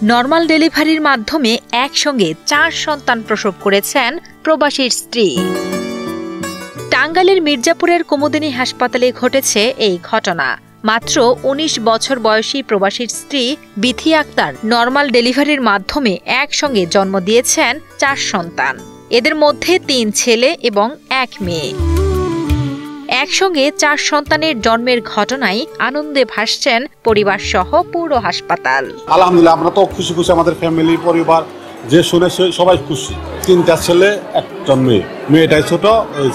Normal ডেলিভারির মাধ্যমে একসঙ্গে 4 সন্তান প্রসব করেছেন প্রবাসীর স্ত্রী। টাঙ্গাইলের মির্জাপুরের কুমুদিনী হাসপাতালে ঘটেছে এই ঘটনা। মাত্র ১৯ বছর বয়সী প্রবাসীর স্ত্রী বিথি আক্তার নরমাল ডেলিভারির মাধ্যমে একসঙ্গে জন্ম দিয়েছেন 4 সন্তান। এদের মধ্যে 3 ছেলে এবং 1 মেয়ে। একসঙ্গে 4 সন্তানের জন্মের ঘটনায় আনন্দে ভাসছেন পরিবার সহ পুরো হাসপাতাল। আলহামদুলিল্লাহ, আমরা তো খুশি আমাদের ফ্যামিলি পরিবার যে শুনে সবাই খুশি। 3টা ছেলে 1জন মেয়ে, মেয়েটাই ছোট,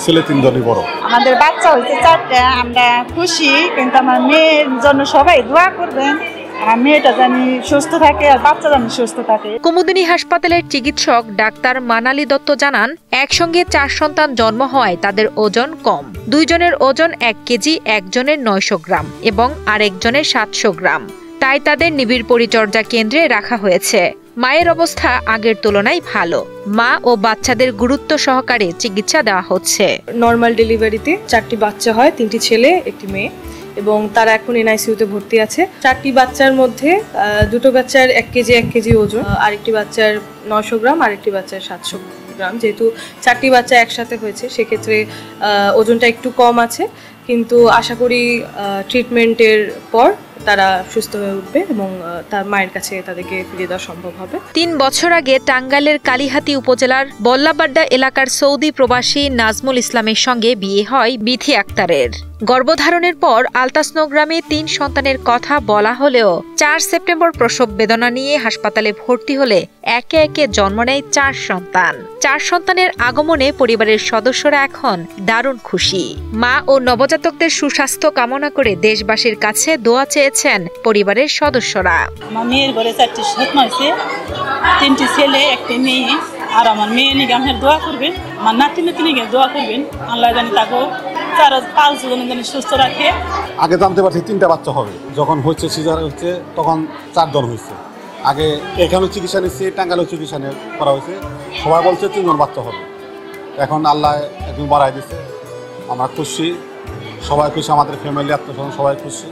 ছেলে 3 জনই বড়। আমাদের বাচ্চা হয়েছে 4টা, আমরা খুশি, কিন্তু আমার মেয়ের জন্য সবাই দোয়া করবেন। আমার মেয়েটা জানি সুস্থ থাকে আর বাচ্চা জানি সুস্থ থাকে। কুমুদিনী হাসপাতালের চিকিৎসক ডাক্তার মানালি দত্ত জানান, একসঙ্গে 4 সন্তান জন্ম হওয়ায় তাদের ওজন কম। 2 জনের ওজন 1 কেজি, একজনের 900 গ্রাম এবং আরেকজনের 700 গ্রাম। তাই তাদের নিবিড় পরিচর্যা কেন্দ্রে রাখা হয়েছে। মায়ের অবস্থা আগের তুলনায় ভালো। মা ও বাচ্চাদের গুরুত্ব সহকারে চিকিৎসা দেওয়া হচ্ছে। নরমাল ডেলিভারিতে 4টি বাচ্চা হয়, 3টি ছেলে 1টি মেয়ে, এবং তারা এখন এনআইসিইউতে ভর্তি আছে। 4টি বাচ্চার মধ্যে 2টো বাচ্চার 1 কেজি ওজন, আরেকটি বাচ্চার 900 গ্রাম, আরেকটি বাচ্চার 700 গ্রাম। যেহেতু 4টি বাচ্চা একসাথে হয়েছে, সেক্ষেত্রে ওজনটা একটু কম আছে, কিন্তু আশা করি ট্রিটমেন্টের পর তারা সুস্থ হয়ে উঠবে এবং তার মায়ের কাছে তাদেরকে ফিরিয়ে দেওয়া সম্ভব হবে। 3 বছর আগে টাঙ্গাইলের কালিহাতী উপজেলার বল্লাবাড্ডা এলাকার সৌদি প্রবাসী নাজমুল ইসলামের সঙ্গে বিয়ে হয় বিথি আক্তারের। গর্ভধারণের পর আলতাসনো গ্রামে 3 সন্তানের কথা বলা হলেও 4 সেপ্টেম্বর প্রসব বেদনা নিয়ে হাসপাতালে ভর্তি হলে একে একে জন্ম নেয় 4 সন্তান। 4 সন্তানের আগমনে পরিবারের সদস্যরা এখন দারুণ খুশি। মা ও নবজাতকদের সুস্বাস্থ্য কামনা করে দেশবাসীর কাছে দোয়া চেয়েছেন পরিবারের সদস্যরা। আমার মেয়ের ঘরে 4টি সন্তান হয়েছে, 3টি ছেলে 1টি মেয়ে। আর আমার মেয়ে নিয়ে আপনার দোয়া করবেন, আমার নাতি নিয়ে দোয়া করবেন। আল্লাহ জানি তাকে 4-5 জন যেন সুস্থ রাখে। আগে জানতে পারছি 3টা বাচ্চা হবে, যখন হচ্ছে সিজার হচ্ছে তখন 4 জন হয়েছে। আগে এখানেও চিকিৎসা নিচ্ছি, টাঙ্গাইলেও চিকিৎসা করা হয়েছে, সবাই বলছে 3 জন বাচ্চা হবে। এখন আল্লাহ একদিন বাড়াই দিচ্ছে, আমরা খুশি, সবাই খুশি, আমাদের ফ্যামিলি আত্মীয় স্বজন সবাই খুশি।